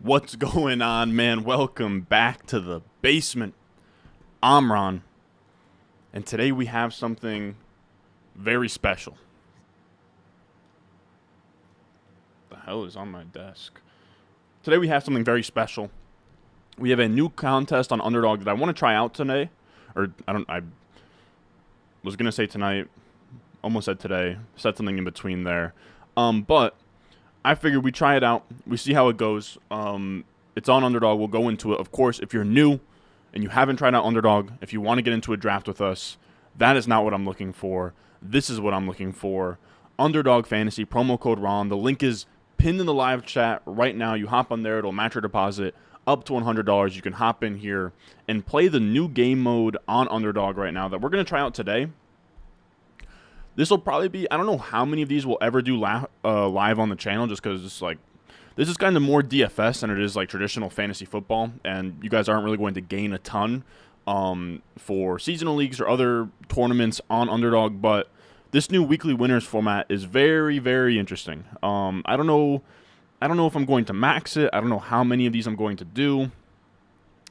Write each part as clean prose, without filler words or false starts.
What's going on, man? Welcome back to the basement. I'm Ron, and today we have something very special. What the hell is on my desk? Today we have something very special. We have a new contest on Underdog that I want to try out today. I was going to say tonight, almost said today, said something in between there. But I figured we try it out. We see how it goes. It's on Underdog. We'll go into it. Of course, if you're new and you haven't tried out Underdog, if you want to get into a draft with us, that is not what I'm looking for. This is what I'm looking for. Underdog Fantasy, promo code RON. The link is pinned in the live chat right now. You hop on there. It'll match your deposit up to $100. You can hop in here and play the new game mode on Underdog right now that we're going to try out today. This will probably be, I don't know how many of these we'll ever do live on the channel, just because it's like, this is kind of more DFS than it is like traditional fantasy football, and you guys aren't really going to gain a ton for seasonal leagues or other tournaments on Underdog, but this new weekly winners format is very, very interesting. I don't know if I'm going to max it. I don't know how many of these I'm going to do,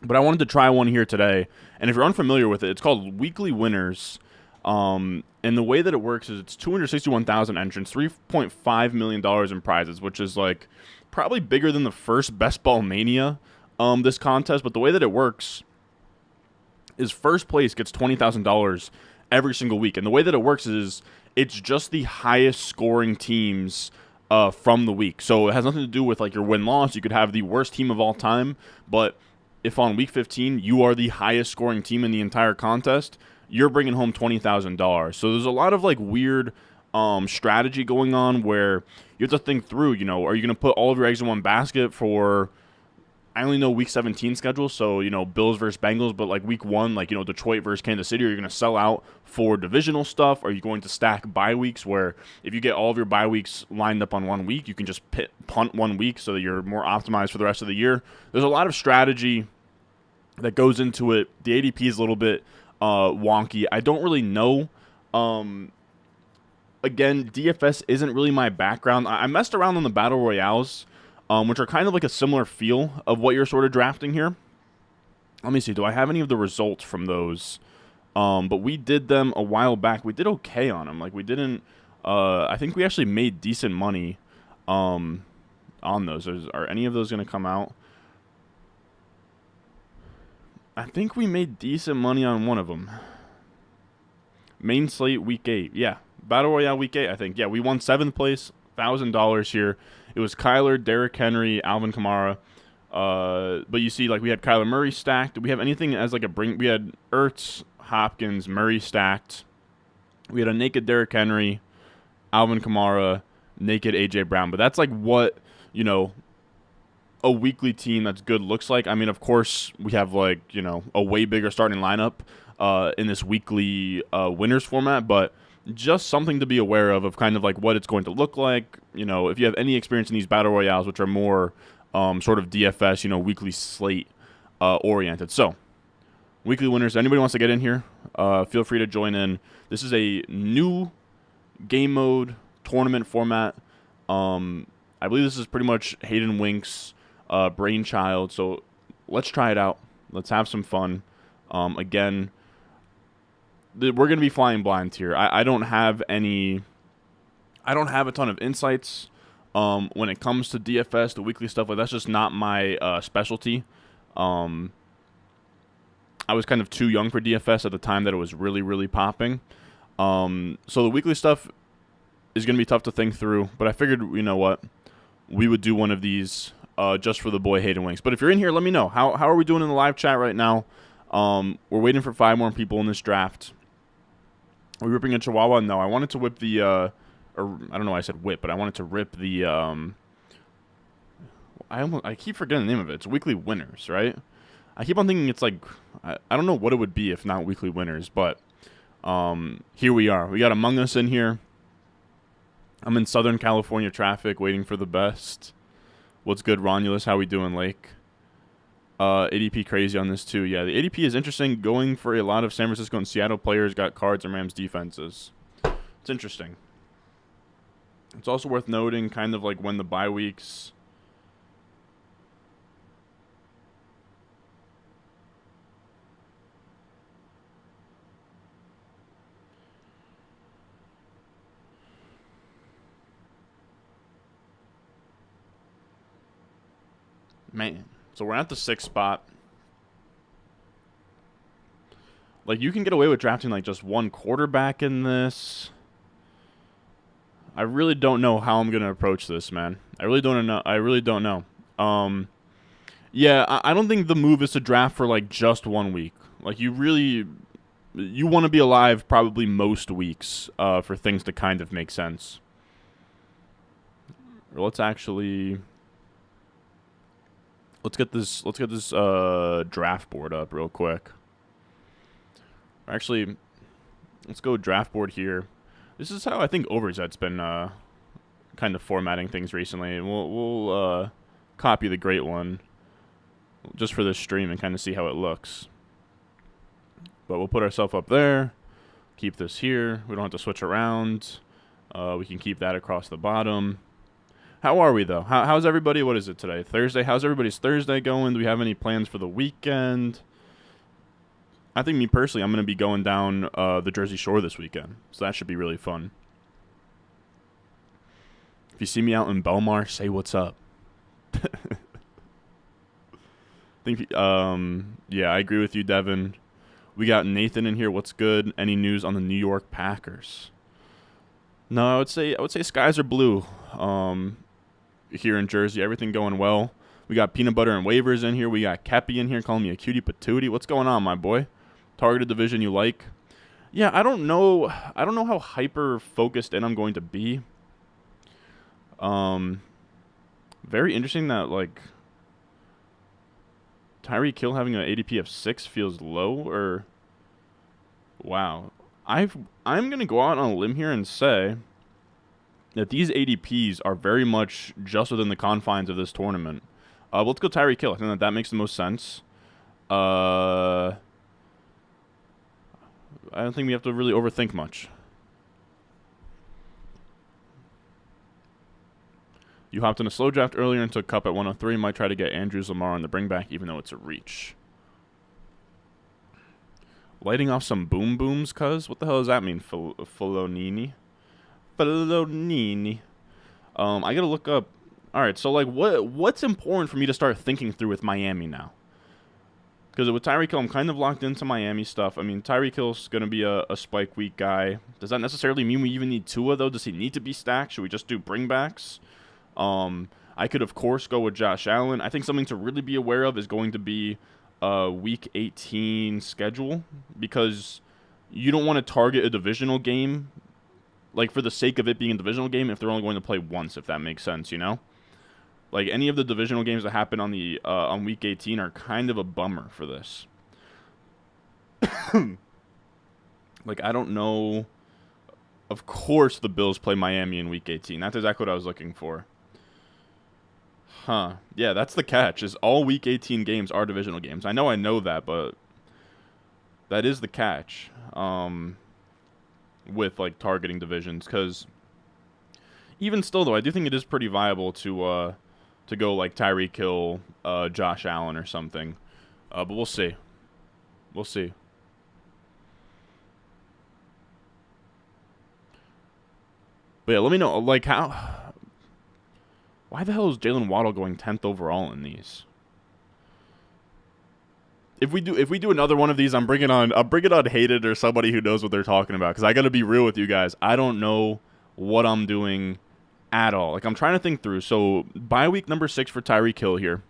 but I wanted to try one here today, and if you're unfamiliar with it, it's called Weekly Winners. And the way that it works is it's 261,000 entrants, $3.5 million in prizes, which is like probably bigger than the first Best Ball Mania, this contest. But the way that it works is first place gets $20,000 every single week. And the way that it works is it's just the highest scoring teams from the week. So it has nothing to do with like your win-loss. You could have the worst team of all time, but if on week 15 you are the highest scoring team in the entire contest, you're bringing home $20,000. So there's a lot of like weird strategy going on where you have to think through, you know, are you going to put all of your eggs in one basket for, I only know week 17 schedule, so, you know, Bills versus Bengals, but like week 1, like, you know, Detroit versus Kansas City, are you going to sell out for divisional stuff? Are you going to stack bye weeks where if you get all of your bye weeks lined up on 1 week, you can just punt 1 week so that you're more optimized for the rest of the year? There's a lot of strategy that goes into it. The ADP is a little bit wonky. I don't really know. Again, DFS isn't really my background. I messed around on the Battle Royales, which are kind of like a similar feel of what you're sort of drafting here. Let me see. Do I have any of the results from those? But we did them a while back. We did okay on them. Like, we didn't... I think we actually made decent money on those. Are any of those going to come out? I think we made decent money on one of them. Main slate week 8. Yeah. Battle Royale week 8, I think. Yeah, we won 7th place, $1,000 here. It was Kyler, Derrick Henry, Alvin Kamara. But you see, like, we had Kyler Murray stacked. Did we have anything as like a bring? We had Ertz, Hopkins, Murray stacked. We had a naked Derrick Henry, Alvin Kamara, naked A.J. Brown. But that's like what, you know, a weekly team that's good looks like. I mean, of course, we have like, you know, a way bigger starting lineup in this weekly winners format, but just something to be aware of kind of like what it's going to look like. You know, if you have any experience in these battle royales, which are more sort of DFS, you know, weekly slate oriented. So, weekly winners. Anybody wants to get in here, feel free to join in. This is a new game mode tournament format. I believe this is pretty much Hayden Wink's brainchild, so let's try it out. Let's have some fun. Again, we're going to be flying blind here. I don't have a ton of insights when it comes to DFS, the weekly stuff. Like, that's just not my specialty. I was kind of too young for DFS at the time that it was really, really popping. So the weekly stuff is going to be tough to think through, but I figured, you know what, we would do one of these just for the boy Hayden Winks. But if you're in here, let me know. How are we doing in the live chat right now? We're waiting for 5 more people in this draft. Are we ripping a Chihuahua? No, I wanted to whip the, or I don't know why I said whip, but I wanted to rip the, I keep forgetting the name of it. It's Weekly Winners, right? I keep on thinking it's like, I don't know what it would be if not Weekly Winners, but here we are. We got Among Us in here. I'm in Southern California traffic waiting for the best. What's good, Romulus? How we doing, Lake? ADP crazy on this, too. Yeah, the ADP is interesting. Going for a lot of San Francisco and Seattle players got Cards and Rams defenses. It's interesting. It's also worth noting kind of like when the bye weeks Man. So we're at the 6th spot. Like, you can get away with drafting, like, just one quarterback in this. I really don't know how I'm going to approach this, man. I really don't know. Yeah, I don't think the move is to draft for, like, just 1 week. Like, you want to be alive probably most weeks for things to kind of make sense. Let's get this draft board up real quick. Actually, let's go draft board here. This is how I think Overzet's been kind of formatting things recently. We'll copy the great one just for this stream and kind of see how it looks. But we'll put ourselves up there. Keep this here. We don't have to switch around. We can keep that across the bottom. How are we, though? How's everybody? What is it today? Thursday? How's everybody's Thursday going? Do we have any plans for the weekend? I think me personally, I'm going to be going down the Jersey Shore this weekend. So that should be really fun. If you see me out in Belmar, say what's up. Yeah, I agree with you, Devin. We got Nathan in here. What's good? Any news on the New York Packers? No, I would say skies are blue. Here in Jersey, everything going well. We got Peanut Butter and Waivers in here. We got Kepi in here calling me a cutie patootie. What's going on, my boy? Targeted division you like? Yeah, I don't know how hyper focused in I'm going to be. Very interesting that, like, Tyreek Hill having an ADP of 6 feels low, or wow. I'm gonna go out on a limb here and say that these ADPs are very much just within the confines of this tournament. Let's go Tyreek Hill. I think that makes the most sense. I don't think we have to really overthink much. You hopped in a slow draft earlier and took Cup at 103. Might try to get Andrews Lamar on the bring back, even though it's a reach. Lighting off some boom booms, cuz? What the hell does that mean, Filonini? Filonini. I gotta look up. Alright, so, like, what's important for me to start thinking through with Miami now? Because with Tyreek Hill, I'm kind of locked into Miami stuff. I mean, Tyreek Hill's going to be a spike week guy. Does that necessarily mean we even need Tua, though? Does he need to be stacked? Should we just do bringbacks? I could, of course, go with Josh Allen. I think something to really be aware of is going to be Week 18 schedule, because you don't want to target a divisional game, like, for the sake of it being a divisional game, if they're only going to play once, if that makes sense, you know? Like, any of the divisional games that happen on the on Week 18 are kind of a bummer for this. Like, I don't know. Of course the Bills play Miami in Week 18. That's exactly what I was looking for. Huh. Yeah, that's the catch, is all Week 18 games are divisional games. I know that, but that is the catch with, like, targeting divisions. Because even still, though, I do think it is pretty viable to go, like, Tyreek Hill, Josh Allen or something. But we'll see. We'll see. But yeah, let me know, like, why the hell is Jalen Waddle going 10th overall in these? If we do another one of these, I'm bringing on Hated or somebody who knows what they're talking about, because I got to be real with you guys. I don't know what I'm doing at all. Like, I'm trying to think through. So, bye week number 6 for Tyreek Hill here.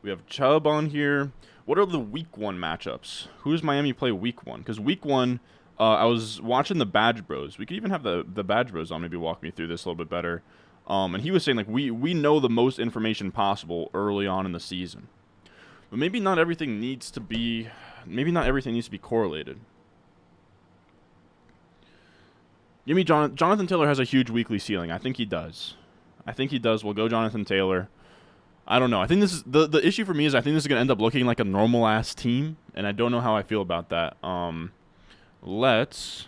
We have Chubb on here. What are the week 1 matchups? Who does Miami play week 1? Because week 1, I was watching the Badge Bros. We could even have the Badge Bros on, maybe walk me through this a little bit better. And he was saying, like, we know the most information possible early on in the season. But maybe not everything needs to be correlated. Give me Jonathan Taylor has a huge weekly ceiling. I think he does. We'll go Jonathan Taylor. I don't know. I think this is the issue for me is I think this is going to end up looking like a normal ass team, and I don't know how I feel about that. Let's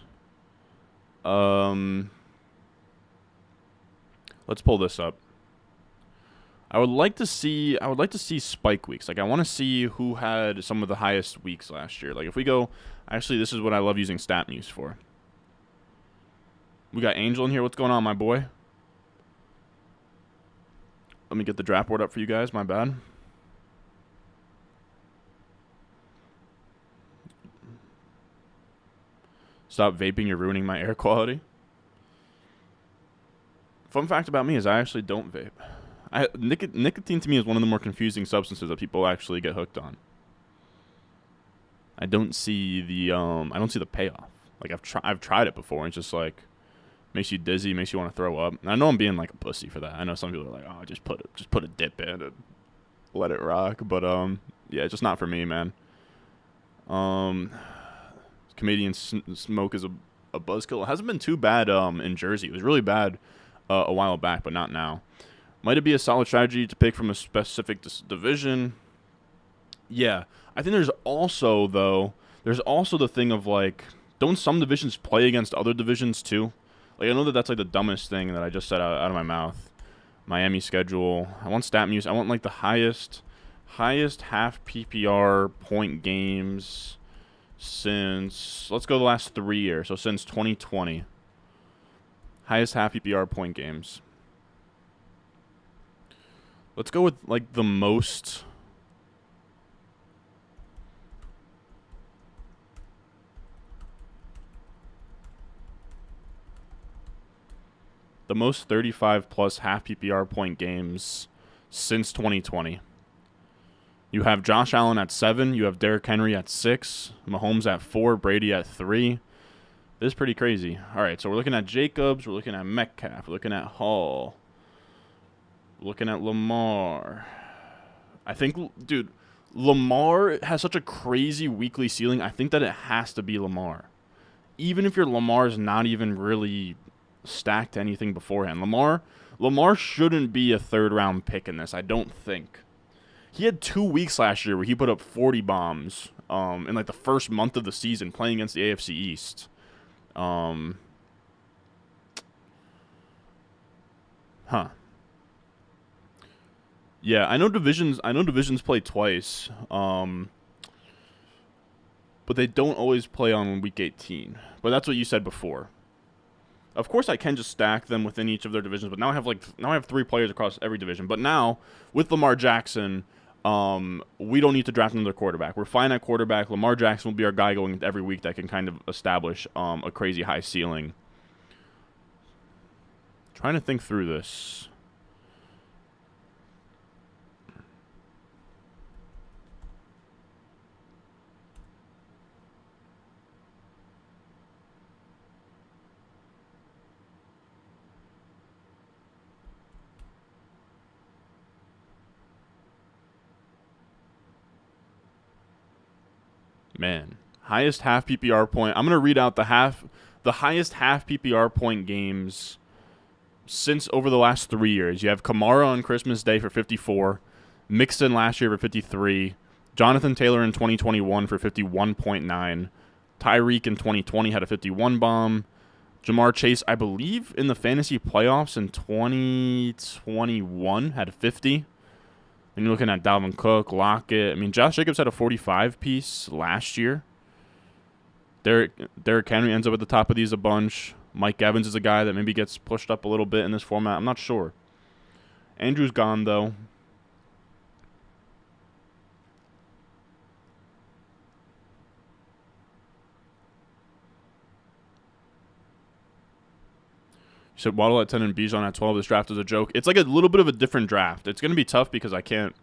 pull this up. I would like to see spike weeks. Like, I want to see who had some of the highest weeks last year. Like, if we go, actually, this is what I love using StatMuse for. We got Angel in here. What's going on, my boy? Let me get the draft board up for you guys. My bad. Stop vaping. You're ruining my air quality. Fun fact about me is I actually don't vape. Nicotine to me is one of the more confusing substances that people actually get hooked on. I don't see the payoff. Like I've tried it before, and it's just like makes you dizzy, makes you want to throw up. And I know I'm being like a pussy for that. I know some people are like, oh, just put a dip in and let it rock. But yeah, it's just not for me, man. Canadian smoke is a buzzkill. It hasn't been too bad in Jersey. It was really bad a while back, but not now. Might it be a solid strategy to pick from a specific division? Yeah. I think there's also the thing of, like, don't some divisions play against other divisions too? Like, I know that's, like, the dumbest thing that I just said out of my mouth. Miami schedule. I want stat muse. I want, like, the highest half PPR point games since, let's go the last 3 years. So since 2020. Highest half PPR point games. Let's go with, like, the most. The most 35-plus half PPR point games since 2020. You have Josh Allen at 7. You have Derrick Henry at 6. Mahomes at 4. Brady at 3. This is pretty crazy. All right, so we're looking at Jacobs. We're looking at Metcalf. We're looking at Hall. We're looking at Lamar. I think, dude, Lamar has such a crazy weekly ceiling. I think that it has to be Lamar. Even if your Lamar is not even really stacked to anything beforehand. Lamar shouldn't be a third-round pick in this, I don't think. He had 2 weeks last year where he put up 40 bombs in, like, the first month of the season playing against the AFC East. Yeah, I know divisions play twice. But they don't always play on week 18. But that's what you said before. Of course, I can just stack them within each of their divisions, but now I have 3 players across every division. But now with Lamar Jackson, we don't need to draft another quarterback. We're fine at quarterback. Lamar Jackson will be our guy going into every week that can kind of establish a crazy high ceiling. Trying to think through this. Man, highest half PPR point. I'm going to read out the highest half PPR point games since over the last 3 years. You have Kamara on Christmas Day for 54, Mixon last year for 53, Jonathan Taylor in 2021 for 51.9, Tyreek in 2020 had a 51 bomb, Jamar Chase, I believe, in the fantasy playoffs in 2021 had a 50. And you're looking at Dalvin Cook, Lockett. I mean, Josh Jacobs had a 45 piece last year. Derrick Henry ends up at the top of these a bunch. Mike Evans is a guy that maybe gets pushed up a little bit in this format. I'm not sure. Andrew's gone, though. You said Waddle at 10 and Bijan at 12. This draft is a joke. It's like a little bit of a different draft. It's going to be tough because I can't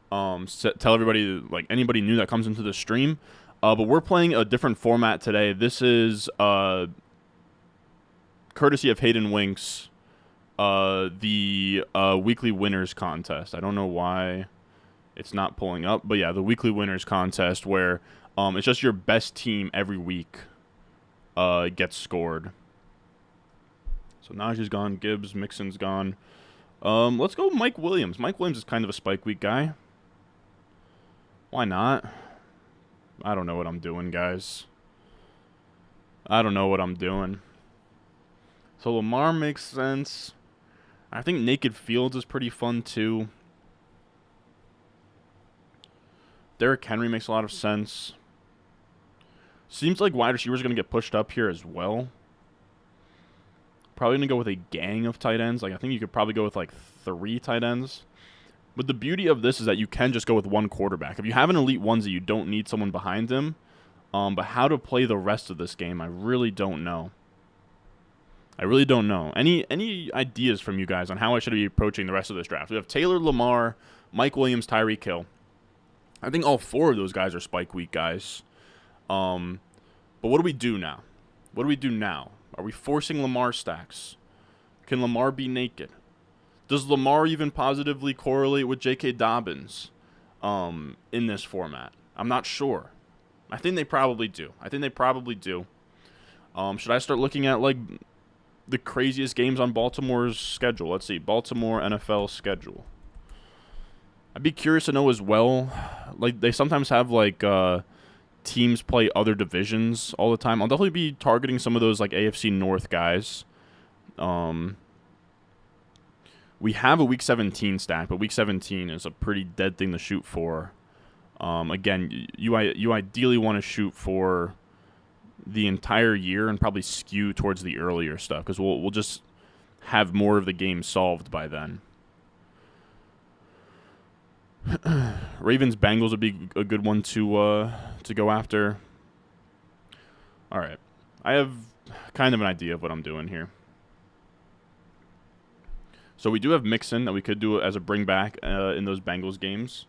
tell everybody, like anybody new that comes into the stream. But we're playing a different format today. This is courtesy of Hayden Winks, the weekly winners contest. I don't know why it's not pulling up. But yeah, the weekly winners contest where it's just your best team every week gets scored. So Najee's gone, Gibbs, Mixon's gone. Let's go Mike Williams. Mike Williams is kind of a spike week guy. Why not? I don't know what I'm doing, guys. I don't know what I'm doing. So Lamar makes sense. I think Naked Fields is pretty fun, too. Derrick Henry makes a lot of sense. Seems like wide receivers are going to get pushed up here as well. Probably going to go with a gang of tight ends. Like, I think you could probably go with, like, 3 tight ends. But the beauty of this is that you can just go with one quarterback. If you have an elite onesie, you don't need someone behind him. But how to play the rest of this game, I really don't know. I really don't know. Any ideas from you guys on how I should be approaching the rest of this draft? We have Taylor, Lamar, Mike Williams, Tyreek Hill. I think all 4 of those guys are spike week guys. But what do we do now? What do we do now? Are we forcing Lamar stacks? Can Lamar be naked? Does Lamar even positively correlate with J.K. Dobbins in this format? I'm not sure. I think they probably do. Should I start looking at, like, the craziest games on Baltimore's schedule? Let's see. Baltimore NFL schedule. I'd be curious to know as well. Like, they sometimes have, like, teams play other divisions all the time. I'll definitely be targeting some of those, like, AFC North guys. We have a Week 17 stack, but Week 17 is a pretty dead thing to shoot for. Again, you ideally want to shoot for the entire year and probably skew towards the earlier stuff because we'll just have more of the game solved by then. Ravens Bengals would be a good one to go after. All right, I have kind of an idea of what I'm doing here. So we do have Mixon that we could do as a bring back in those Bengals games.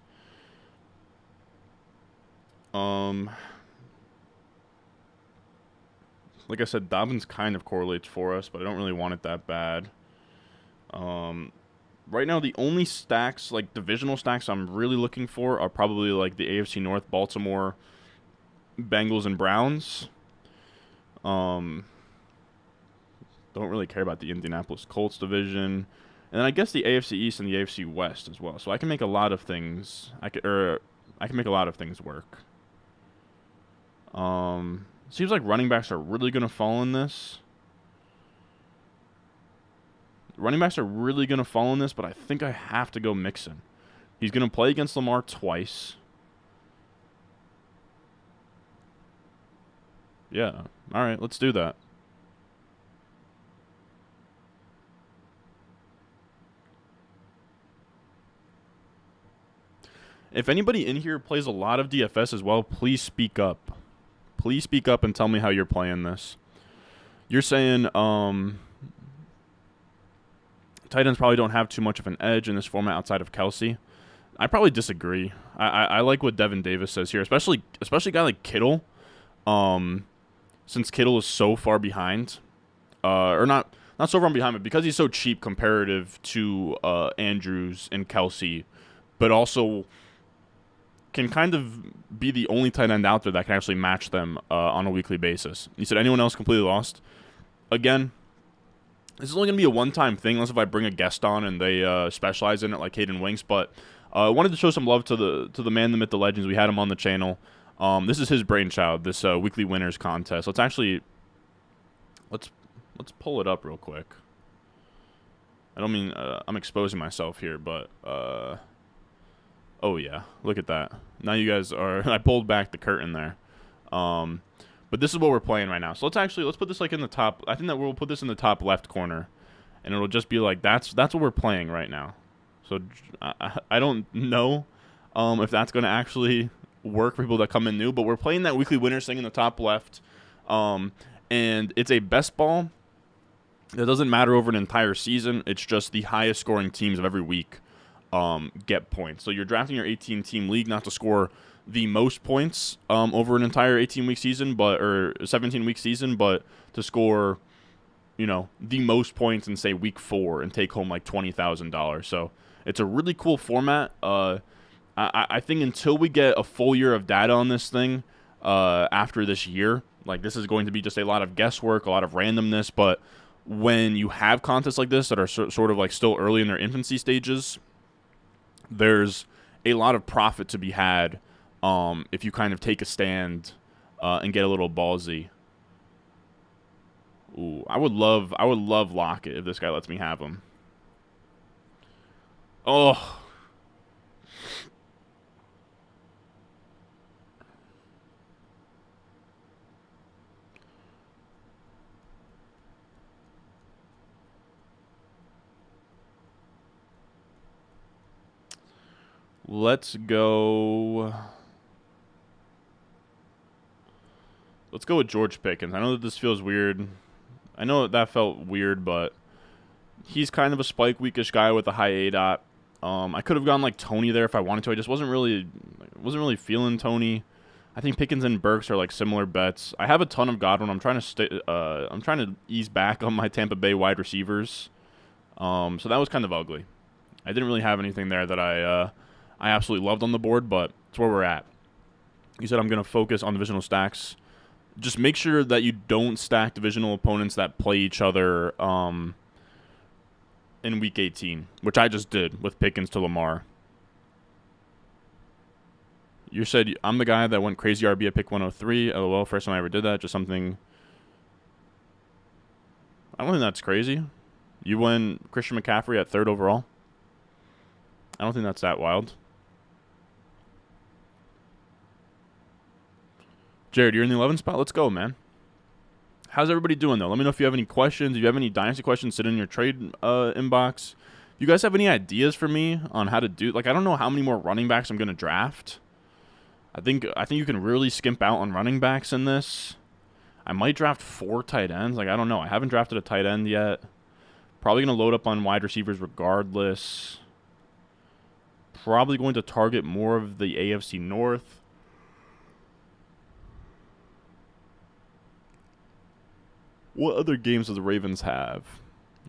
Like I said, Dobbins kind of correlates for us, but I don't really want it that bad. Right now, the only stacks, like divisional stacks I'm really looking for are probably like the AFC North, Baltimore, Bengals, and Browns. Don't really care about the Indianapolis Colts division. And then I guess the AFC East and the AFC West as well. So I can make a lot of things. I can make a lot of things work. Seems like running backs are really going to fall in this. Running backs are really going to fall in this, but I think I have to go Mixon. He's going to play against Lamar twice. Yeah. All right, let's do that. If anybody in here plays a lot of DFS as well, please speak up. Please speak up and tell me how you're playing this. You're saying tight ends probably don't have too much of an edge in this format outside of Kelsey. I probably disagree. I like what Devin Davis says here, especially a guy like Kittle. Since Kittle is so far behind, or not so far behind, but because he's so cheap comparative to Andrews and Kelsey, but also can kind of be the only tight end out there that can actually match them on a weekly basis. You said anyone else completely lost? Again, this is only going to be a one-time thing unless if I bring a guest on and they specialize in it like Hayden Winks. But I wanted to show some love to the man, the myth, the legends. We had him on the channel. This is his brainchild, this weekly winners contest. Let's pull it up real quick. I don't mean I'm exposing myself here, but oh yeah, look at that. Now you guys are. I pulled back the curtain there. But this is what we're playing right now. So let's put this like in the top. I think that we'll put this in the top left corner, and it'll just be like that's what we're playing right now. So I don't know if that's going to actually work for people that come in new, but we're playing that weekly winners thing in the top left, and it's a best ball. It doesn't matter over an entire season. It's just the highest scoring teams of every week get points. So you're drafting your 18-team league not to score the most points over an entire 18-week season, or 17-week season, but to score, the most points in say week 4 and take home like $20,000. So it's a really cool format. I think until we get a full year of data on this thing after this year, like this is going to be just a lot of guesswork, a lot of randomness. But when you have contests like this that are sort of like still early in their infancy stages, there's a lot of profit to be had if you kind of take a stand and get a little ballsy. Ooh, I would love Lockett if this guy lets me have him. Oh. Let's go. Let's go with George Pickens. I know that this feels weird. I know that felt weird, but he's kind of a spike weekish guy with a high ADOT. I could have gone like Tony there if I wanted to. I just wasn't really feeling Tony. I think Pickens and Burks are like similar bets. I have a ton of Godwin. I'm trying to ease back on my Tampa Bay wide receivers. So that was kind of ugly. I didn't really have anything there that I absolutely loved on the board, but it's where we're at. You said I'm going to focus on divisional stacks. Just make sure that you don't stack divisional opponents that play each other in Week 18, which I just did with Pickens to Lamar. You said I'm the guy that went crazy RB at pick 103. LOL, first time I ever did that. Just something. I don't think that's crazy. You went Christian McCaffrey at 3rd overall. I don't think that's that wild. Jared, you're in the 11th spot. Let's go, man. How's everybody doing, though? Let me know if you have any questions. If you have any Dynasty questions, sit in your trade inbox. If you guys have any ideas for me on how to do... Like, I don't know how many more running backs I'm going to draft. I think you can really skimp out on running backs in this. I might draft 4 tight ends. Like, I don't know. I haven't drafted a tight end yet. Probably going to load up on wide receivers regardless. Probably going to target more of the AFC North. What other games do the Ravens have?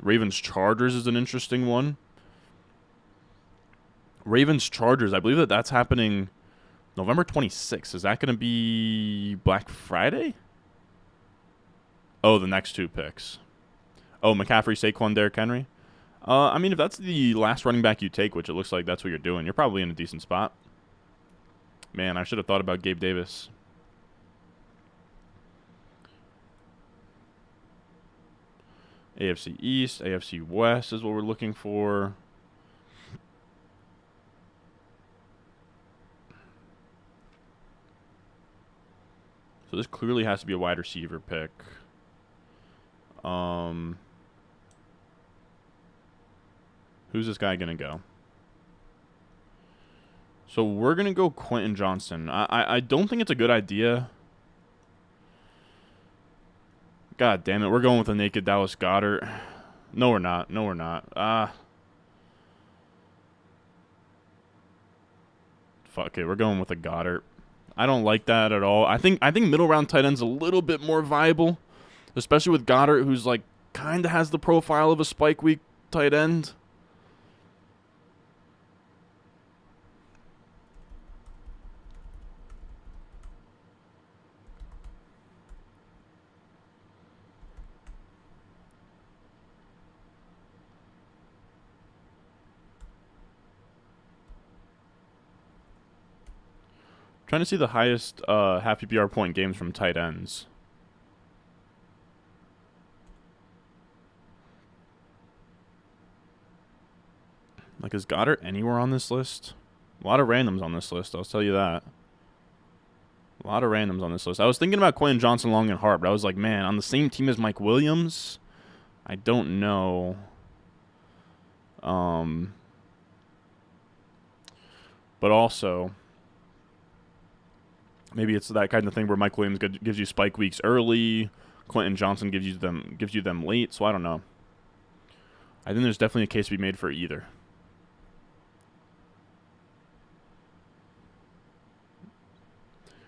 Ravens-Chargers is an interesting one. Ravens-Chargers, I believe that's happening November 26th. Is that going to be Black Friday? Oh, the next 2 picks. Oh, McCaffrey, Saquon, Derrick Henry. I mean, if that's the last running back you take, which it looks like that's what you're doing, you're probably in a decent spot. Man, I should have thought about Gabe Davis. AFC East, AFC West is what we're looking for. So this clearly has to be a wide receiver pick. Who's this guy going to go? So we're going to go Quentin Johnson. I don't think it's a good idea. God damn it. We're going with a naked Dallas Goedert. No, we're not. No, we're not. Fuck it. We're going with a Goddard. I don't like that at all. I think middle round tight end's a little bit more viable, especially with Goddard, who's like kind of has the profile of a spike week tight end. Trying to see the highest half PPR point games from tight ends. Like, is Goddard anywhere on this list? A lot of randoms on this list, I'll tell you that. A lot of randoms on this list. I was thinking about Quentin Johnson long and hard, but I was like, man, on the same team as Mike Williams, I don't know. But also... maybe it's that kind of thing where Mike Williams gives you spike weeks early, Quentin Johnson gives you them late. So I don't know. I think there's definitely a case to be made for either.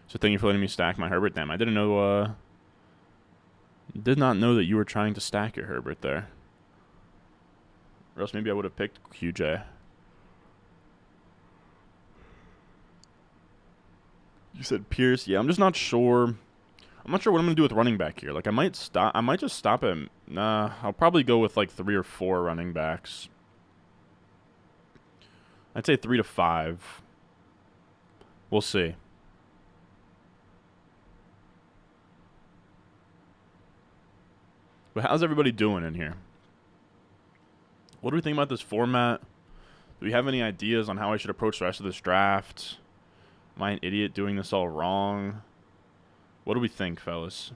So thank you for letting me stack my Herbert. Damn, I didn't know. Did not know that you were trying to stack your Herbert there. Or else maybe I would have picked QJ. You said Pierce. Yeah, I'm just not sure. I'm not sure what I'm gonna do with running back here. Like, I might just stop at. Nah, I'll probably go with like 3 or 4 running backs. I'd say 3 to 5. We'll see. But how's everybody doing in here? What do we think about this format? Do we have any ideas on how I should approach the rest of this draft? Am I an idiot doing this all wrong? What do we think, fellas?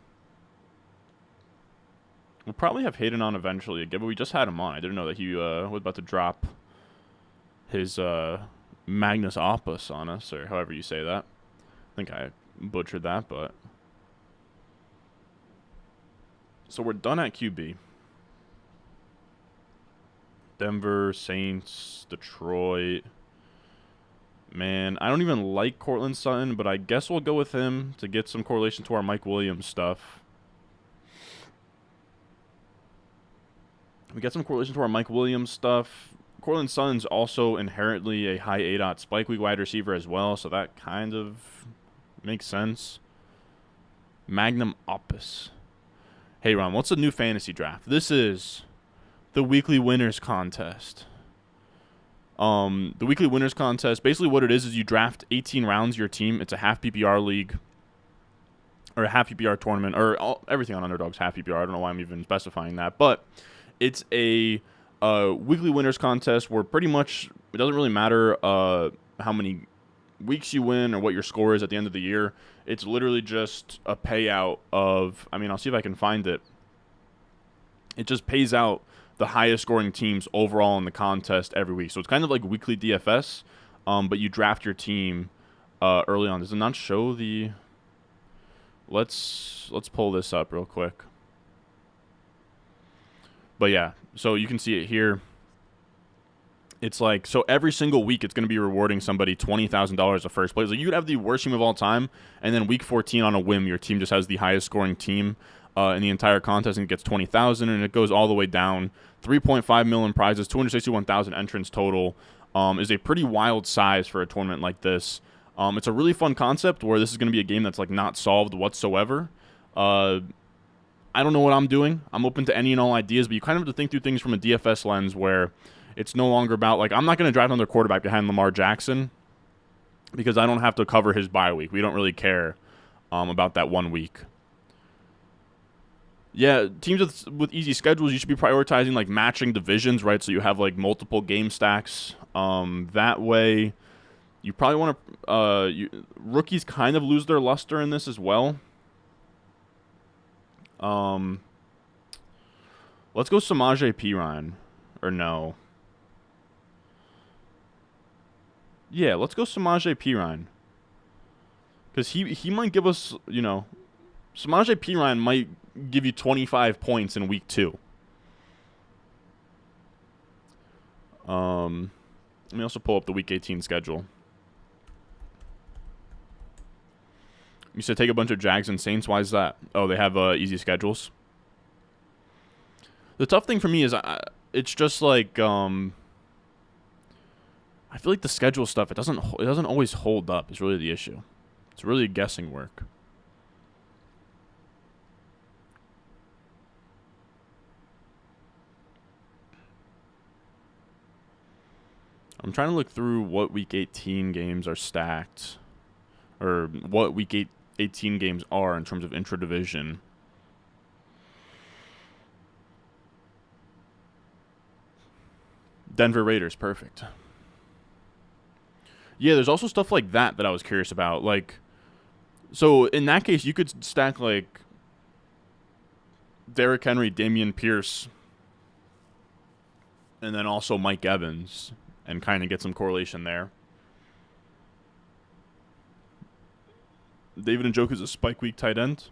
We'll probably have Hayden on eventually again, but we just had him on. I didn't know that he was about to drop his Magnus Opus on us, or however you say that. I think I butchered that, but... So we're done at QB. Denver, Saints, Detroit. Man, I don't even like Cortland Sutton, but I guess we'll go with him to get some correlation to our Mike Williams stuff. We get some correlation to our Mike Williams stuff. Cortland Sutton's also inherently a high ADOT spike week wide receiver as well, so that kind of makes sense. Magnum Opus. Hey, Ron, what's the new fantasy draft? This is the weekly winners contest. The weekly winners contest, basically what it is you draft 18 rounds your team. It's a half PPR league, or a half PPR tournament, or everything on Underdog's half PPR. I don't know why I'm even specifying that, but it's a weekly winners contest where pretty much it doesn't really matter how many weeks you win or what your score is at the end of the year. It's literally just a payout of, I mean, I'll see if I can find it. It just pays out the highest scoring teams overall in the contest every week. So it's kind of like weekly DFS, but you draft your team early on. Does it not show the... Let's pull this up real quick. But yeah, so you can see it here. It's like, so every single week it's going to be rewarding somebody $20,000 of first place. Like you could have the worst team of all time, and then week 14 on a whim, your team just has the highest scoring team in the entire contest, and it gets $20,000, and it goes all the way down. 3.5 million prizes, 261,000 entrants total. Is a pretty wild size for a tournament like this. It's a really fun concept where this is going to be a game that's like not solved whatsoever. I don't know what I'm doing. I'm open to any and all ideas, but you kind of have to think through things from a DFS lens where it's no longer about, like, I'm not going to draft another quarterback behind Lamar Jackson because I don't have to cover his bye week. We don't really care about that 1 week. Yeah, teams with easy schedules, you should be prioritizing, like, matching divisions, right? So you have, like, multiple game stacks. That way, you probably want to... rookies kind of lose their luster in this as well. Let's go Samaje Perine. Or no. Yeah, let's go Samaje Perine. Because he might give us, you know... Samaje Perine might give you 25 points in week 2. Let me also pull up the week 18 schedule. You said take a bunch of Jags and Saints. Why is that? Oh, they have easy schedules. The tough thing for me is it's just like I feel like the schedule stuff it doesn't always hold up. Is really the issue. It's really guessing work. I'm trying to look through what week 18 games are stacked, or what week 18 games are in terms of intra-division. Denver Raiders, perfect. Yeah, there's also stuff like that I was curious about. Like, so in that case, you could stack, like, Derrick Henry, Dameon Pierce, and then also Mike Evans, and kind of get some correlation there. David Njoku's a spike week tight end.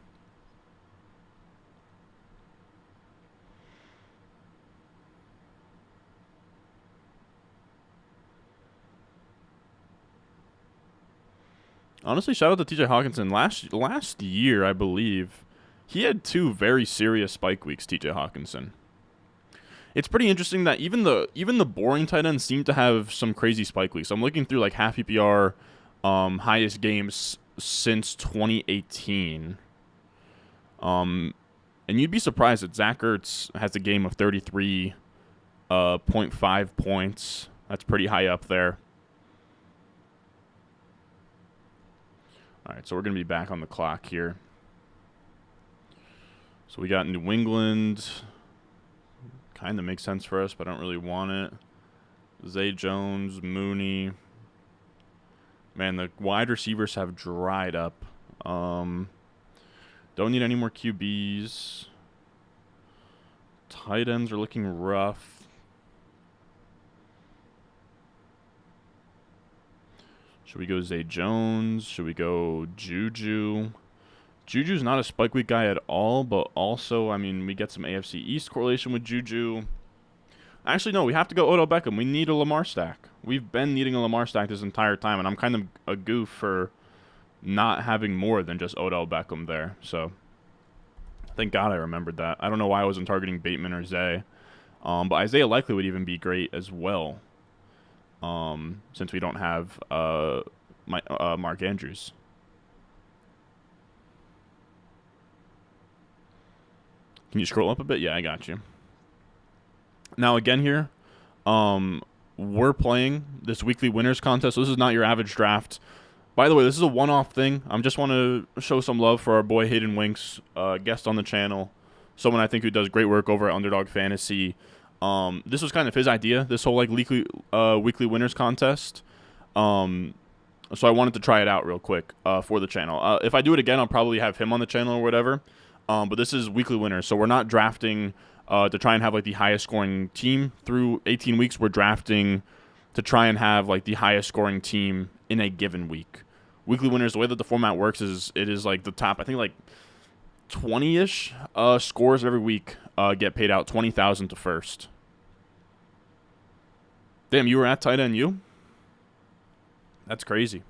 Honestly, shout out to TJ Hawkinson. Last year, I believe, he had 2 very serious spike weeks, TJ Hawkinson. It's pretty interesting that even the boring tight ends seem to have some crazy spike weeks. I'm looking through like half PPR highest games since 2018. And you'd be surprised that Zach Ertz has a game of 33.5 points. That's pretty high up there. All right, so we're going to be back on the clock here. So we got New England. Kind of makes sense for us, but I don't really want it. Zay Jones, Mooney. Man, the wide receivers have dried up. Don't need any more QBs. Tight ends are looking rough. Should we go Zay Jones? Should we go Juju? Juju's not a spike week guy at all, but also, I mean, we get some AFC East correlation with Juju. Actually, no, we have to go Odell Beckham. We need a Lamar stack. We've been needing a Lamar stack this entire time, and I'm kind of a goof for not having more than just Odell Beckham there. So, thank God I remembered that. I don't know why I wasn't targeting Bateman or Zay. But Isaiah likely would even be great as well, since we don't have Mark Andrews. Can you scroll up a bit? Yeah, I got you. Now, again here, we're playing this weekly winners contest. So this is not your average draft. By the way, this is a one-off thing. I just want to show some love for our boy Hayden Winks, guest on the channel, someone I think who does great work over at Underdog Fantasy. This was kind of his idea, this whole like weekly winners contest. So I wanted to try it out real quick for the channel. If I do it again, I'll probably have him on the channel or whatever. But this is weekly winners, so we're not drafting to try and have like the highest scoring team through 18 weeks. We're drafting to try and have like the highest scoring team in a given week. Weekly winners, the way that the format works is it is like the top, I think like 20-ish scores every week get paid out 20,000 to first. Damn, you were at tight end, you? That's crazy.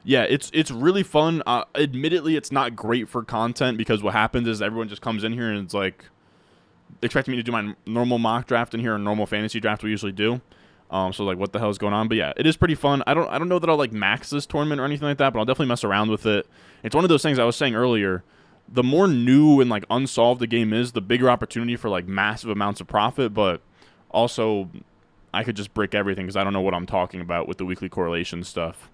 Yeah, it's really fun. Admittedly, it's not great for content because what happens is everyone just comes in here and it's like expecting me to do my normal mock draft in here, a normal fantasy draft we usually do. So like, what the hell is going on? But yeah, it is pretty fun. I don't know that I'll like max this tournament or anything like that, but I'll definitely mess around with it. It's one of those things I was saying earlier. The more new and like unsolved the game is, the bigger opportunity for like massive amounts of profit. But also, I could just brick everything because I don't know what I'm talking about with the weekly correlation stuff.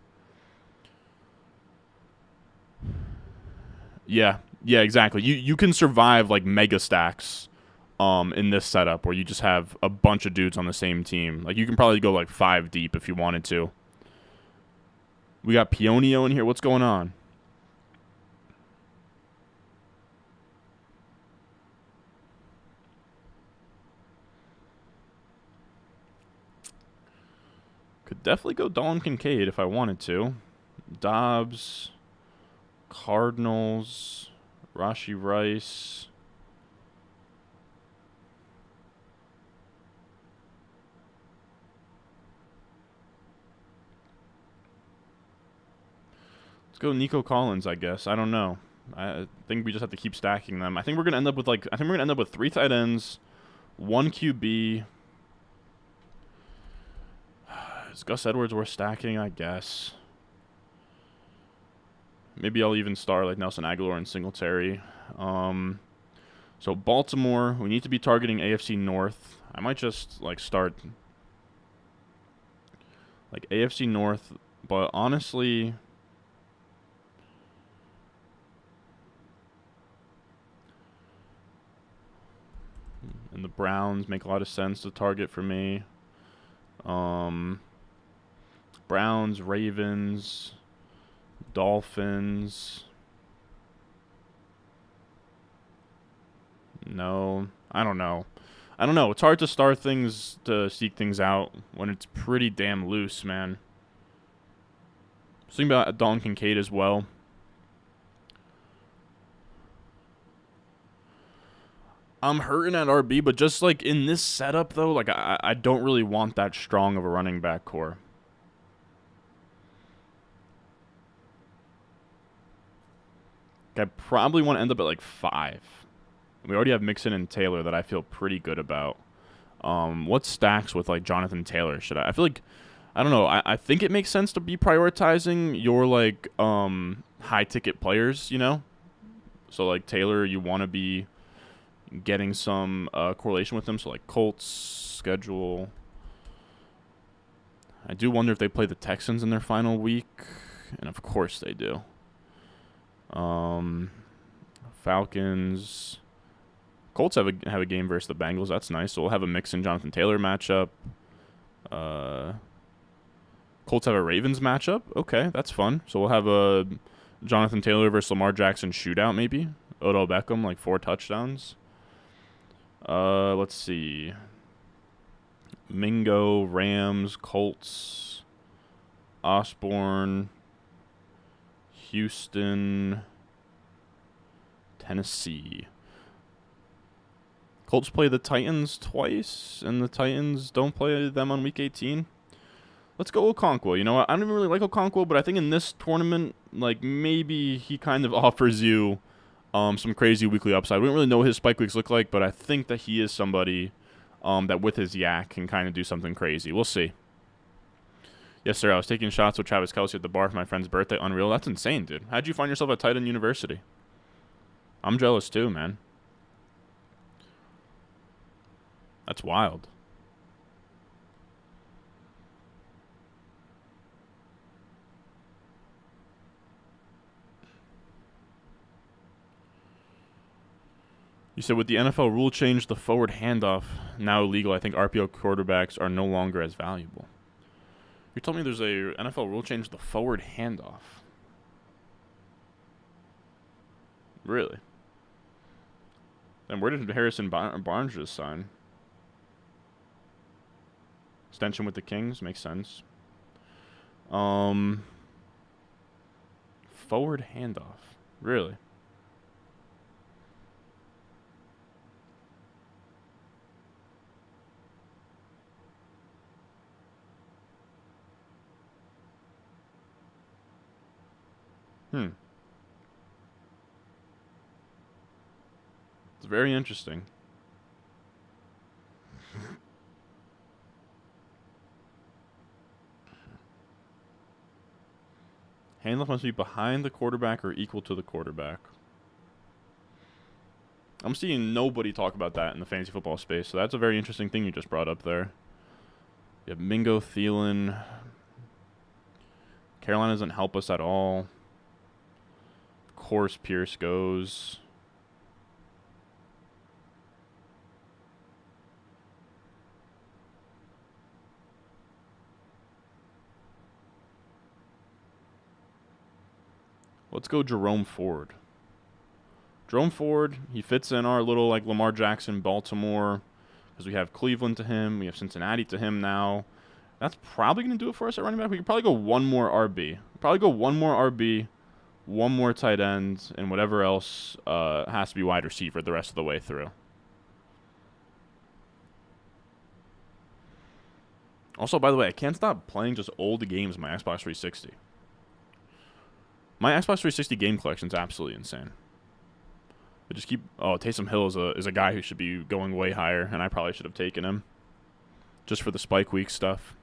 Yeah, exactly. You can survive like mega stacks in this setup where you just have a bunch of dudes on the same team. Like you can probably go like 5 deep if you wanted to. We got Pionio in here. What's going on? Could definitely go Dalton Kincaid if I wanted to. Dobbs, Cardinals, Rashee Rice. Let's go Nico Collins, I guess. I don't know. I think we just have to keep stacking them. I think we're gonna end up with like 3 tight ends, 1 QB. Is Gus Edwards worth stacking? I guess. Maybe I'll even start like Nelson Aguilar and Singletary. So Baltimore, we need to be targeting AFC North. I might just like start like AFC North, but honestly, and the Browns make a lot of sense to target for me. Browns, Ravens, Dolphins. No, I don't know. It's hard to start things, to seek things out when it's pretty damn loose, man. Thinking about Dalton Kincaid as well. I'm hurting at RB, but just like in this setup though, like I don't really want that strong of a running back core. I probably want to end up at like 5. We already have Mixon and Taylor that I feel pretty good about. What stacks with like Jonathan Taylor? I feel like, I don't know. I think it makes sense to be prioritizing your like high ticket players, you know? So like Taylor, you want to be getting some correlation with them. So like Colts schedule. I do wonder if they play the Texans in their final week. And of course they do. Falcons. Colts have a game versus the Bengals. That's nice. So we'll have a Mixon Jonathan Taylor matchup. Colts have a Ravens matchup. Okay, that's fun. So we'll have a Jonathan Taylor versus Lamar Jackson shootout maybe. Odell Beckham like 4 touchdowns. Let's see. Mingo, Rams, Colts, Osborne, Houston, Tennessee. Colts play the Titans twice, and the Titans don't play them on Week 18. Let's go Okonkwo. You know what? I don't even really like Okonkwo, but I think in this tournament, like, maybe he kind of offers you some crazy weekly upside. We don't really know what his spike weeks look like, but I think that he is somebody that with his yak can kind of do something crazy. We'll see. Yes, sir. I was taking shots with Travis Kelce at the bar for my friend's birthday. Unreal. That's insane, dude. How'd you find yourself at Titan University? I'm jealous too, man. That's wild. You said with the NFL rule change, the forward handoff now illegal, I think RPO quarterbacks are no longer as valuable. You told me there's a NFL rule change, the forward handoff. Really? Then where did Harrison Barnes just sign? Extension with the Kings makes sense. Forward handoff. Really? It's very interesting. Handoff must be behind the quarterback or equal to the quarterback. I'm seeing nobody talk about that in the fantasy football space, so that's a very interesting thing you just brought up there. You have Mingo, Thielen. Carolina doesn't help us at all. Of course, Pierce goes. Let's go Jerome Ford. Jerome Ford, he fits in our little like Lamar Jackson, Baltimore, because we have Cleveland to him. We have Cincinnati to him now. That's probably going to do it for us at running back. We could probably go one more RB. Probably go one more RB, one more tight end, and whatever else has to be wide receiver the rest of the way through. Also, by the way, I can't stop playing just old games on my Xbox 360. My Xbox 360 game collection is absolutely insane. I just keep... Oh, Taysom Hill is a guy who should be going way higher, and I probably should have taken him. Just for the spike week stuff.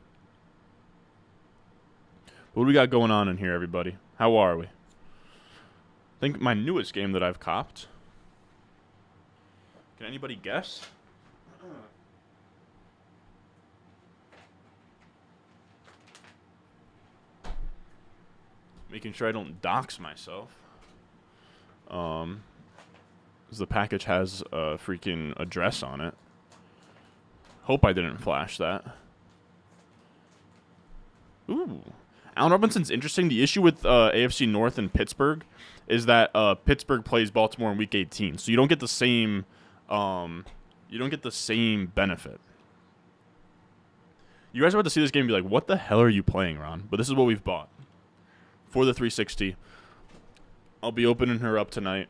What do we got going on in here, everybody? How are we? I think my newest game that I've copped. Can anybody guess? Making sure I don't dox myself. Because the package has a freaking address on it. Hope I didn't flash that. Ooh. Allen Robinson's interesting. The issue with AFC North and Pittsburgh is that Pittsburgh plays Baltimore in Week 18, so you don't get the same benefit. You guys are about to see this game and be like, "What the hell are you playing, Ron?" But this is what we've bought for the 360. I'll be opening her up tonight.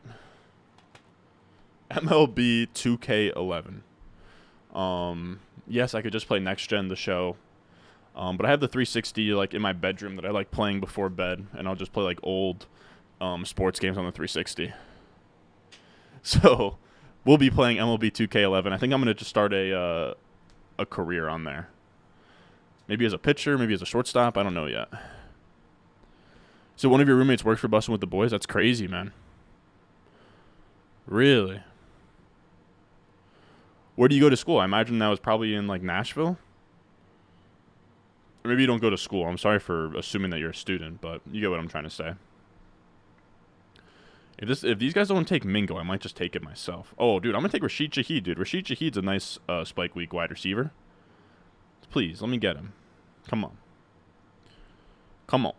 MLB 2K11. Yes, I could just play Next Gen, the show. But I have the 360 like in my bedroom that I like playing before bed, and I'll just play like old sports games on the 360. So we'll be playing MLB 2K11. I think I'm gonna just start a career on there. Maybe as a pitcher, maybe as a shortstop. I don't know yet. So one of your roommates works for Bussin' with the Boys? That's crazy, man. Really? Where do you go to school? I imagine that was probably in like Nashville. Or maybe you don't go to school. I'm sorry for assuming that you're a student, but you get what I'm trying to say. If these guys don't take Mingo, I might just take it myself. Oh, dude, I'm gonna take Rashid Shaheed, dude. Rashid Shaheed's a nice spike week wide receiver. Please, let me get him. Come on. Come on.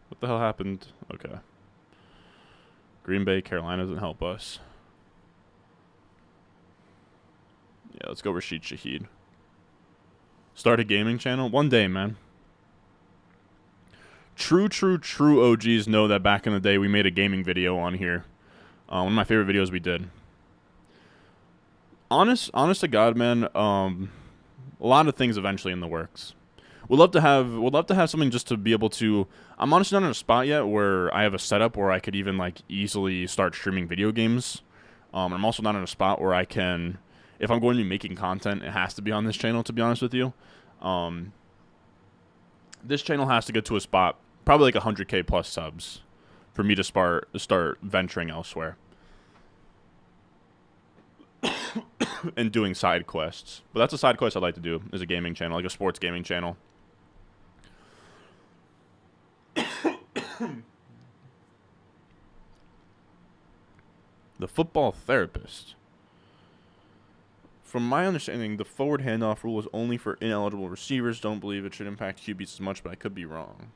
What the hell happened? Okay. Green Bay, Carolina doesn't help us. Yeah, let's go Rashid Shaheed. Start a gaming channel? One day, man. True OGs know that back in the day we made a gaming video on here. One of my favorite videos we did. Honest to God, man. A lot of things eventually in the works. We'd love to have something just to be able to. I'm honestly not in a spot yet where I have a setup where I could even like easily start streaming video games. I'm also not in a spot where I can, if I'm going to be making content, it has to be on this channel. To be honest with you, this channel has to get to a spot probably like 100K plus subs for me to start venturing elsewhere and doing side quests. But that's a side quest I'd like to do, is a gaming channel, like a sports gaming channel. The football therapist. From my understanding, the forward handoff rule is only for ineligible receivers. Don't believe it should impact QBs as much, but I could be wrong.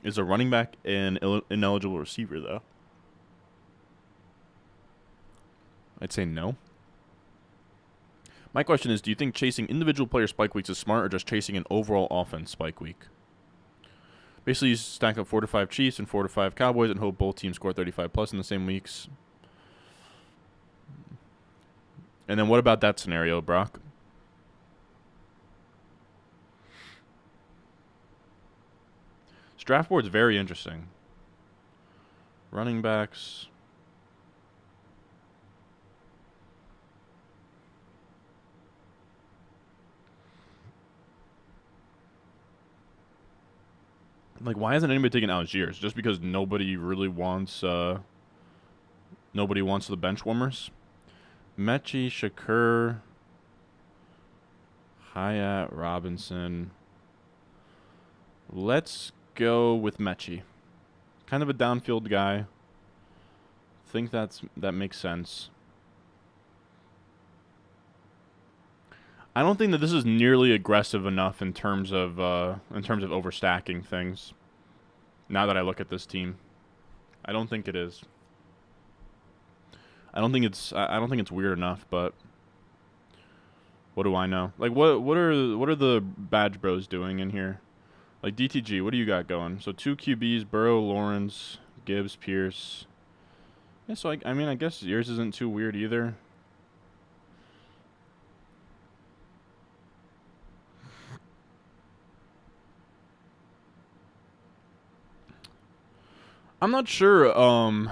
Is a running back an ineligible receiver, though? I'd say no. My question is, do you think chasing individual player spike weeks is smart or just chasing an overall offense spike week? Basically, you stack up 4 to 5 Chiefs and 4 to 5 Cowboys and hope both teams score 35 plus in the same weeks. And then what about that scenario, Brock? This draft board's very interesting. Running backs. Like, why hasn't anybody taken Algiers? Just because nobody really wants, nobody wants the bench warmers? Mechie, Shakur, Hyatt, Robinson. Let's go with Mechie. Kind of a downfield guy. Think that makes sense. I don't think that this is nearly aggressive enough in terms of overstacking things. Now that I look at this team, I don't think it is. I don't think it's weird enough, but what do I know? Like what are the badge bros doing in here? Like DTG, what do you got going? So 2 QBs, Burrow, Lawrence, Gibbs, Pierce. Yeah, so I mean I guess yours isn't too weird either. I'm not sure. I'm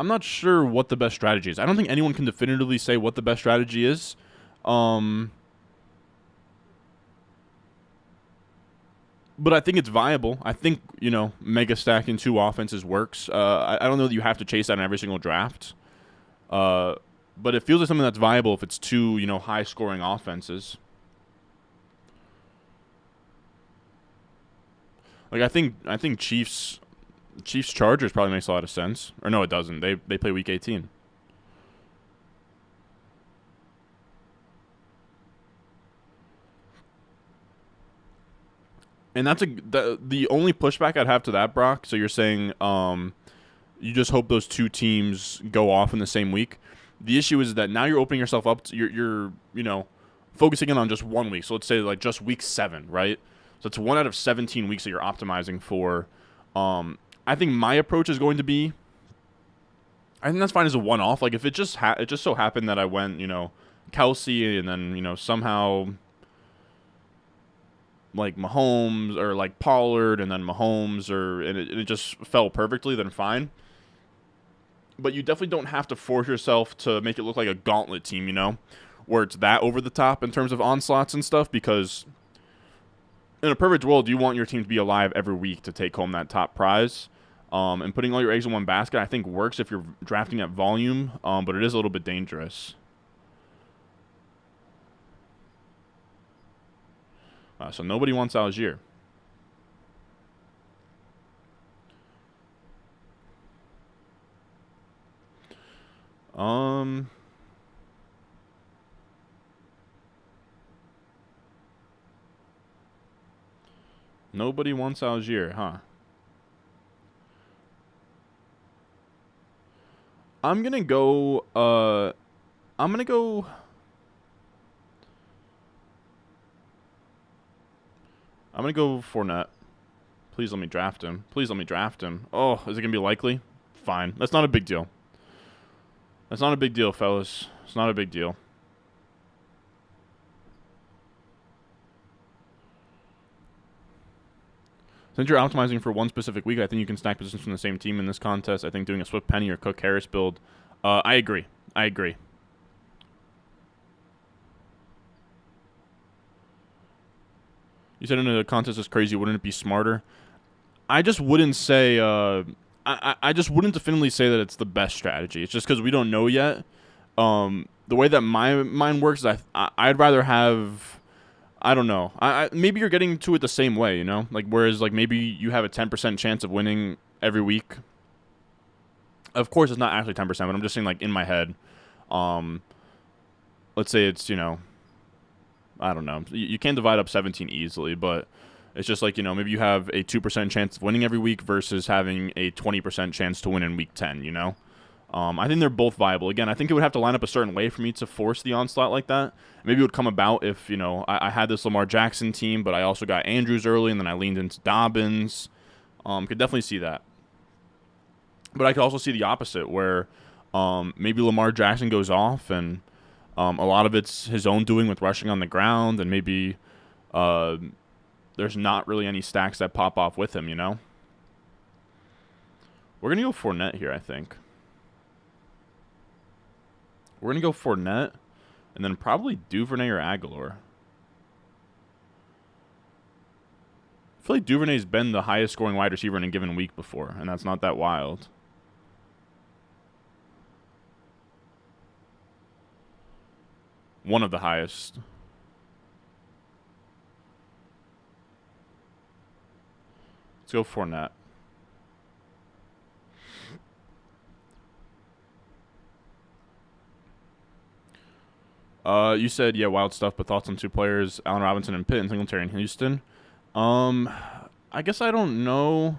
not sure what the best strategy is. I don't think anyone can definitively say what the best strategy is. But I think it's viable. I think, you know, mega stacking 2 offenses works. I don't know that you have to chase that in every single draft. But it feels like something that's viable if it's 2, you know, high-scoring offenses. Like I think Chiefs Chargers probably makes a lot of sense. Or no, it doesn't. They play week 18. And that's the only pushback I'd have to that, Brock. So you're saying you just hope those 2 teams go off in the same week. The issue is that now you're opening yourself up to, you're you know, focusing in on just 1 week. So let's say like just week 7, right? So it's 1 out of 17 weeks that you're optimizing for. I think my approach is going to be, I think that's fine as a one-off. Like if it just so happened that I went, you know, Kelsey and then, you know, somehow like Mahomes or like Pollard and then Mahomes and it just fell perfectly, then fine. But you definitely don't have to force yourself to make it look like a gauntlet team, you know, where it's that over the top in terms of onslaughts and stuff, because in a perfect world, you want your team to be alive every week to take home that top prize. And putting all your eggs in one basket, I think, works if you're drafting at volume, but it is a little bit dangerous. So nobody wants Algier. Nobody wants Algier, huh? I'm gonna go. I'm gonna go. I'm gonna go Fournette. Please let me draft him. Please let me draft him. Oh, is it gonna be likely? Fine. That's not a big deal. That's not a big deal, fellas. It's not a big deal. Since you're optimizing for one specific week, I think you can stack positions from the same team in this contest. I think doing a Swift Penny or Cook Harris build. I agree. I agree. You said in a contest is crazy. Wouldn't it be smarter? I just wouldn't say. I just wouldn't definitively say that it's the best strategy. It's just because we don't know yet. The way that my mind works is I'd rather have. I don't know. Maybe you're getting to it the same way, you know? Like, whereas, like, maybe you have a 10% chance of winning every week. Of course, it's not actually 10%, but I'm just saying, like, in my head. Let's say it's, you know, I don't know. You can't divide up 17 easily, but it's just like, you know, maybe you have a 2% chance of winning every week versus having a 20% chance to win in week 10, you know? I think they're both viable. Again, I think it would have to line up a certain way for me to force the onslaught like that. Maybe it would come about if, you know, I had this Lamar Jackson team, but I also got Andrews early, and then I leaned into Dobbins. Could definitely see that. But I could also see the opposite, where maybe Lamar Jackson goes off, and a lot of it's his own doing with rushing on the ground, and maybe there's not really any stacks that pop off with him, you know? We're going to go Fournette here, I think. We're going to go Fournette, and then probably Duvernay or Aguilar. I feel like Duvernay's been the highest scoring wide receiver in a given week before, and that's not that wild. One of the highest. Let's go Fournette. You said, yeah, wild stuff, but thoughts on two players, Allen Robinson and Pitt, and Singletary in Houston. I guess I don't know.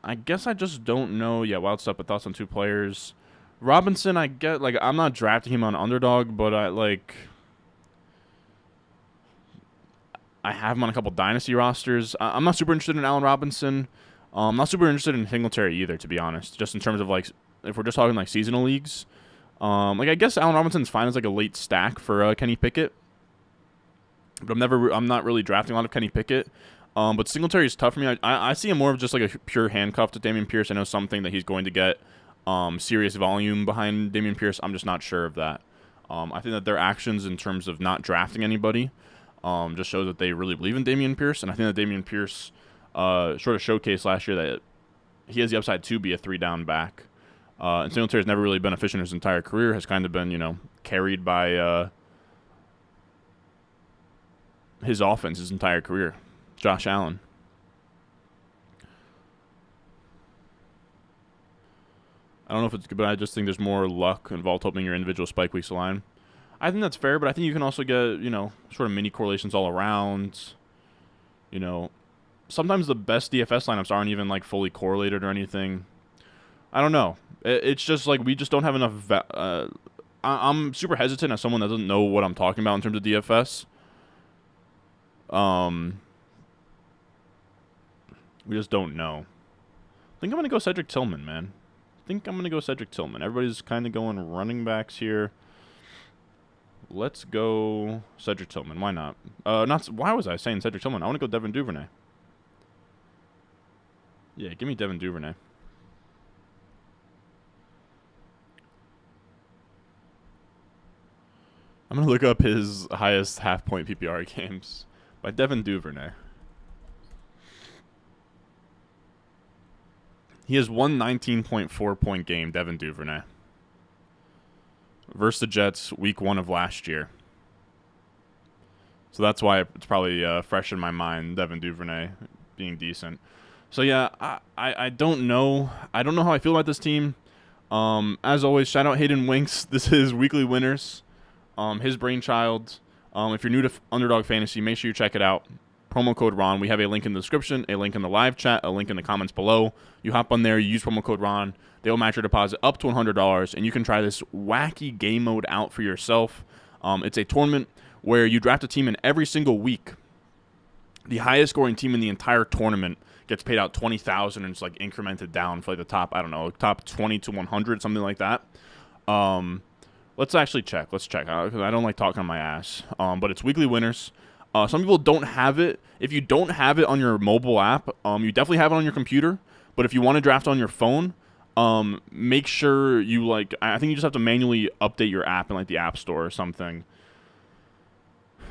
I guess I just don't know. Yeah, wild stuff, but thoughts on two players. Robinson, I get, like, I'm not drafting him on Underdog, but I have him on a couple dynasty rosters. I'm not super interested in Allen Robinson. I'm not super interested in Singletary either, to be honest. Just in terms of, like, if we're just talking, like, seasonal leagues. Like, I guess Allen Robinson's fine as, like, a late stack for Kenny Pickett. But I'm not really drafting a lot of Kenny Pickett. But Singletary is tough for me. I see him more of just, like, a pure handcuff to Dameon Pierce. I know something that he's going to get serious volume behind Dameon Pierce. I'm just not sure of that. I think that their actions in terms of not drafting anybody just shows that they really believe in Dameon Pierce. And I think that Dameon Pierce sort of showcased last year that he has the upside to be a 3-down back. And Singletary has never really been efficient his entire career. Has kind of been, you know, carried by his offense his entire career. Josh Allen. I don't know if it's good, but I just think there's more luck involved helping your individual spike weeks align. I think that's fair, but I think you can also get, you know, sort of mini correlations all around. You know, sometimes the best DFS lineups aren't even, like, fully correlated or anything. I don't know. It's just, like, we just don't have enough... I'm super hesitant as someone that doesn't know what I'm talking about in terms of DFS. We just don't know. I think I'm going to go Cedric Tillman, man. Everybody's kind of going running backs here. Let's go Cedric Tillman. Why not? Why was I saying Cedric Tillman? I want to go Devin Duvernay. Yeah, give me Devin Duvernay. I'm going to look up his highest half-point PPR games by Devin Duvernay. He has one 19.4-point game, Devin Duvernay. Versus the Jets, week 1 of last year. So that's why it's probably fresh in my mind, Devin Duvernay being decent. So yeah, I don't know. I don't know how I feel about this team. As always, shout out Hayden Winks. This is Weekly Winners. His brainchild. If you're new to Underdog Fantasy, make sure you check it out. promo code Ron. We have a link in the description, a link in the live chat, a link in the comments below. You hop on there, you use promo code Ron. They will match your deposit up to $100, and you can try this wacky game mode out for yourself. It's a tournament where you draft a team in every single week. The highest scoring team in the entire tournament gets paid out $20,000, and it's like incremented down for like the top, I don't know, top 20 to 100, something like that. Let's actually check. Let's check, because I don't like talking on my ass. But it's weekly winners. Some people don't have it. If you don't have it on your mobile app, you definitely have it on your computer. But if you want to draft on your phone, make sure you like. I think you just have to manually update your app in like the App Store or something.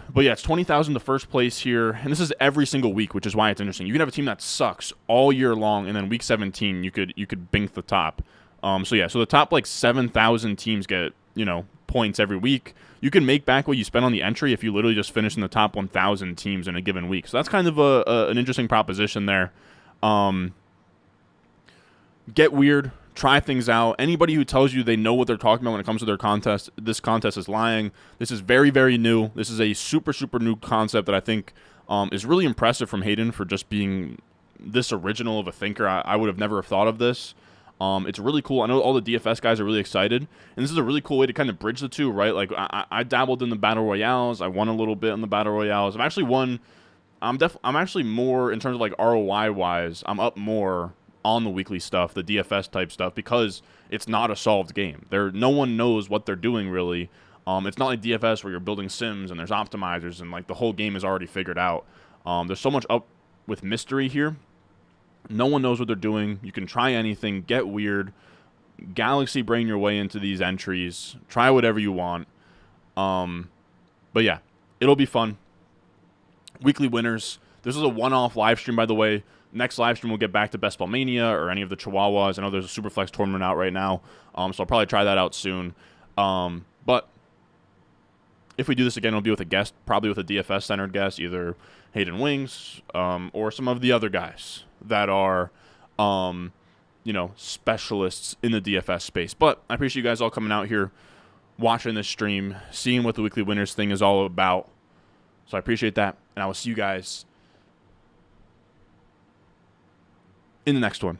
But yeah, it's $20,000 to first place here, and this is every single week, which is why it's interesting. You can have a team that sucks all year long, and then week 17 you could bink the top. So yeah, so the top like 7,000 teams get points every week. You can make back what you spent on the entry if you literally just finish in the top 1,000 teams in a given week. So that's kind of an interesting proposition there. Get weird. Try things out. Anybody who tells you they know what they're talking about when it comes to their contest, this contest is lying. This is very, very new. This is a super, super new concept that I think is really impressive from Hayden for just being this original of a thinker. I would have never thought of this. It's really cool. I know all the DFS guys are really excited, and this is a really cool way to kind of bridge the two, right? Like I dabbled in the battle royales. I won a little bit in the battle royales. I've actually won. I'm actually more in terms of like ROI wise. I'm up more on the weekly stuff, the DFS type stuff, because it's not a solved game. No one knows what they're doing really. It's not like DFS where you're building sims and there's optimizers and like the whole game is already figured out. There's so much up with mystery here. No one knows what they're doing. You can try anything, get weird, galaxy brain your way into these entries, try whatever you want. But yeah, it'll be fun. Weekly winners. This is a one-off live stream, by the way. Next live stream, we'll get back to Best Ball Mania or any of the Chihuahuas. I know there's a Superflex tournament out right now, so I'll probably try that out soon. But if we do this again, it'll be with a guest, probably with a DFS-centered guest, either Hayden Wings or some of the other guys that are, specialists in the DFS space. But I appreciate you guys all coming out here, watching this stream, seeing what the weekly winners thing is all about. So I appreciate that, and I will see you guys in the next one.